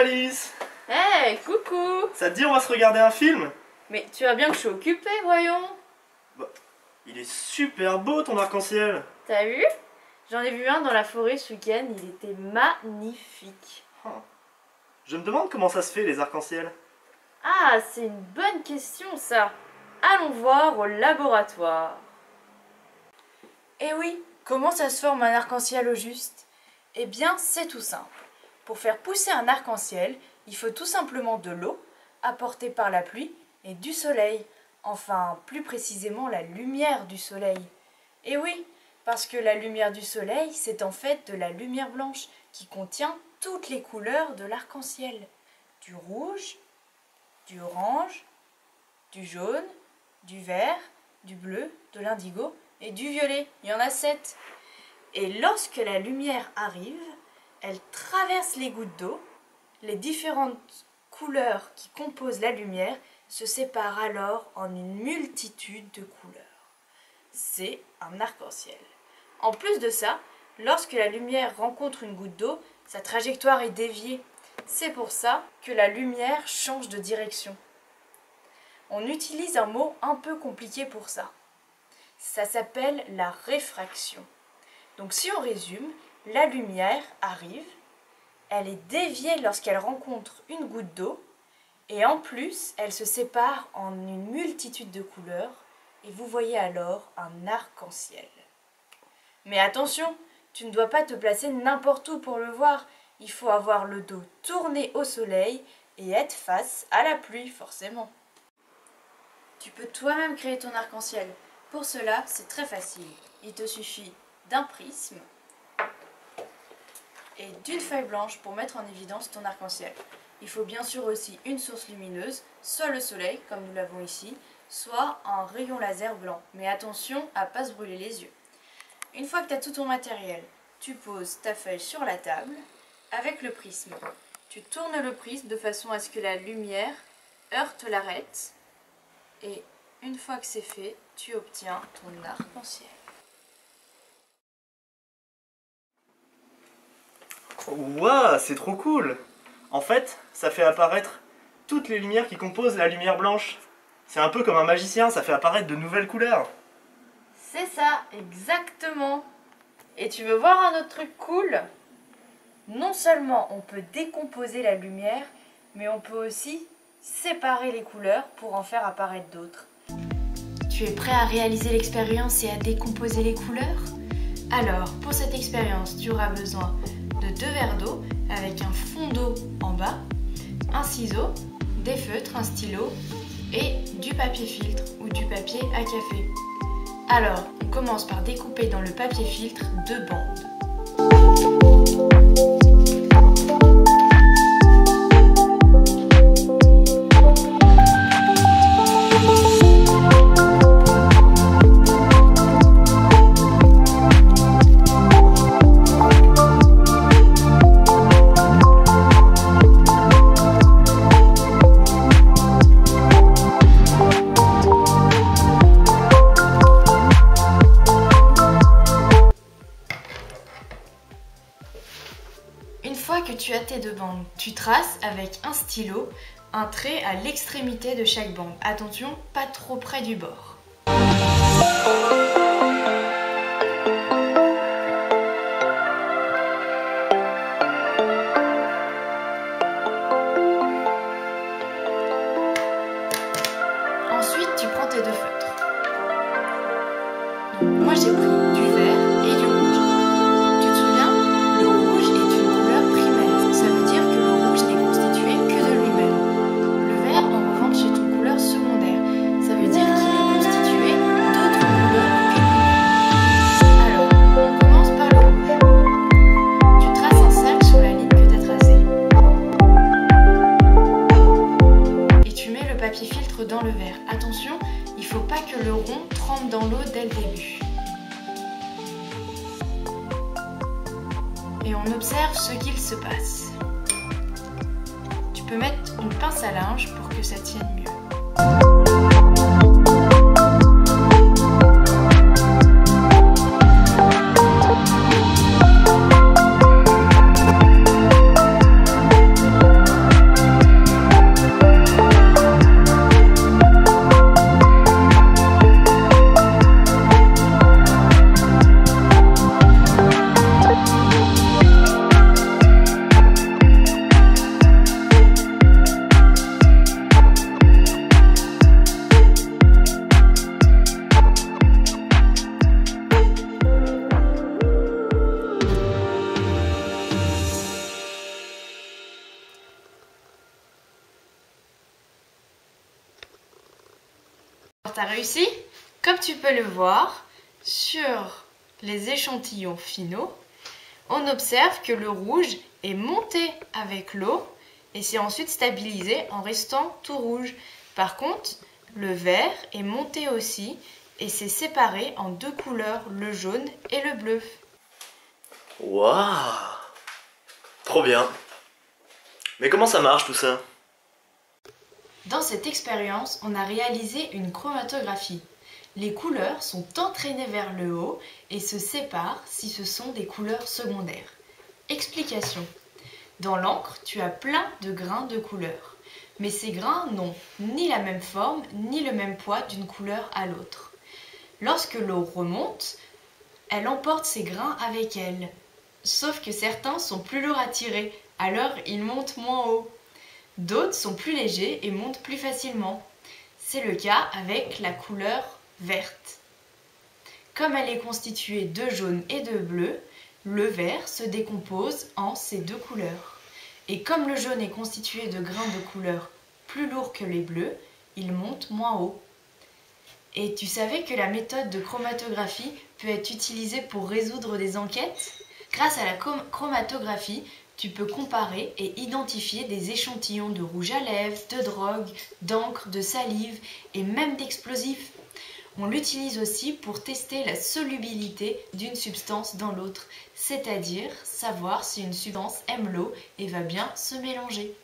Alice! Hey, coucou! Ça te dit on va se regarder un film? Mais tu vois bien que je suis occupée, voyons! Bah, il est super beau ton arc-en-ciel! T'as vu? J'en ai vu un dans la forêt ce week-end, il était magnifique! Je me demande comment ça se fait les arcs-en-ciel. Ah, c'est une bonne question ça! Allons voir au laboratoire! Eh oui, comment ça se forme un arc-en-ciel au juste? Eh bien, c'est tout simple. Pour faire pousser un arc-en-ciel, il faut tout simplement de l'eau, apportée par la pluie, et du soleil. Enfin, plus précisément la lumière du soleil. Et oui, parce que la lumière du soleil, c'est en fait de la lumière blanche qui contient toutes les couleurs de l'arc-en-ciel. Du rouge, du orange, du jaune, du vert, du bleu, de l'indigo et du violet. Il y en a 7. Et lorsque la lumière arrive, elle traverse les gouttes d'eau. Les différentes couleurs qui composent la lumière se séparent alors en une multitude de couleurs. C'est un arc-en-ciel. En plus de ça, lorsque la lumière rencontre une goutte d'eau, sa trajectoire est déviée. C'est pour ça que la lumière change de direction. On utilise un mot un peu compliqué pour ça. Ça s'appelle la réfraction. Donc si on résume, la lumière arrive, elle est déviée lorsqu'elle rencontre une goutte d'eau, et en plus, elle se sépare en une multitude de couleurs, et vous voyez alors un arc-en-ciel. Mais attention, tu ne dois pas te placer n'importe où pour le voir, il faut avoir le dos tourné au soleil et être face à la pluie forcément. Tu peux toi-même créer ton arc-en-ciel. Pour cela, c'est très facile. Il te suffit d'un prisme et d'une feuille blanche pour mettre en évidence ton arc-en-ciel. Il faut bien sûr aussi une source lumineuse, soit le soleil, comme nous l'avons ici, soit un rayon laser blanc. Mais attention à ne pas se brûler les yeux. Une fois que tu as tout ton matériel, tu poses ta feuille sur la table avec le prisme. Tu tournes le prisme de façon à ce que la lumière heurte l'arête. Et une fois que c'est fait, tu obtiens ton arc-en-ciel. Waouh, c'est trop cool! En fait, ça fait apparaître toutes les lumières qui composent la lumière blanche. C'est un peu comme un magicien, ça fait apparaître de nouvelles couleurs. C'est ça, exactement. Et tu veux voir un autre truc cool? Non seulement on peut décomposer la lumière, mais on peut aussi séparer les couleurs pour en faire apparaître d'autres. Tu es prêt à réaliser l'expérience et à décomposer les couleurs? Alors, pour cette expérience, tu auras besoin de 2 verres d'eau avec un fond d'eau en bas, un ciseau, des feutres, un stylo et du papier filtre ou du papier à café. Alors, on commence par découper dans le papier filtre 2 bandes. Une fois que tu as tes 2 bandes, tu traces avec un stylo un trait à l'extrémité de chaque bande. Attention, pas trop près du bord. Ensuite, tu prends tes 2 feutres. Donc, moi j'ai pris du vert et du rouge. Tu te souviens? Le rouge est une couleur primaire. Ça veut dire que le rouge n'est constitué que de lui-même. Le vert, en revanche, est une couleur secondaire. Ça veut dire qu'il est constitué d'autres couleurs que lui-même. Alors, on commence par le rouge. Tu traces un cercle sur la ligne que tu as tracée. Et tu mets le papier filtre dans le verre. Attention, il ne faut pas que le rond trempe dans l'eau dès le début. Et on observe ce qu'il se passe. Tu peux mettre une pince à linge pour que ça tienne mieux. Alors t'as réussi? Comme tu peux le voir, sur les échantillons finaux, on observe que le rouge est monté avec l'eau et s'est ensuite stabilisé en restant tout rouge. Par contre, le vert est monté aussi et s'est séparé en deux couleurs, le jaune et le bleu. Waouh! Trop bien! Mais comment ça marche tout ça? Dans cette expérience, on a réalisé une chromatographie. Les couleurs sont entraînées vers le haut et se séparent si ce sont des couleurs secondaires. Explication. Dans l'encre, tu as plein de grains de couleurs. Mais ces grains n'ont ni la même forme ni le même poids d'une couleur à l'autre. Lorsque l'eau remonte, elle emporte ces grains avec elle. Sauf que certains sont plus lourds à tirer, alors ils montent moins haut. D'autres sont plus légers et montent plus facilement. C'est le cas avec la couleur verte. Comme elle est constituée de jaune et de bleu, le vert se décompose en ces deux couleurs. Et comme le jaune est constitué de grains de couleur plus lourds que les bleus, il monte moins haut. Et tu savais que la méthode de chromatographie peut être utilisée pour résoudre des enquêtes? Grâce à la chromatographie, tu peux comparer et identifier des échantillons de rouge à lèvres, de drogue, d'encre, de salive et même d'explosifs. On l'utilise aussi pour tester la solubilité d'une substance dans l'autre, c'est-à-dire savoir si une substance aime l'eau et va bien se mélanger.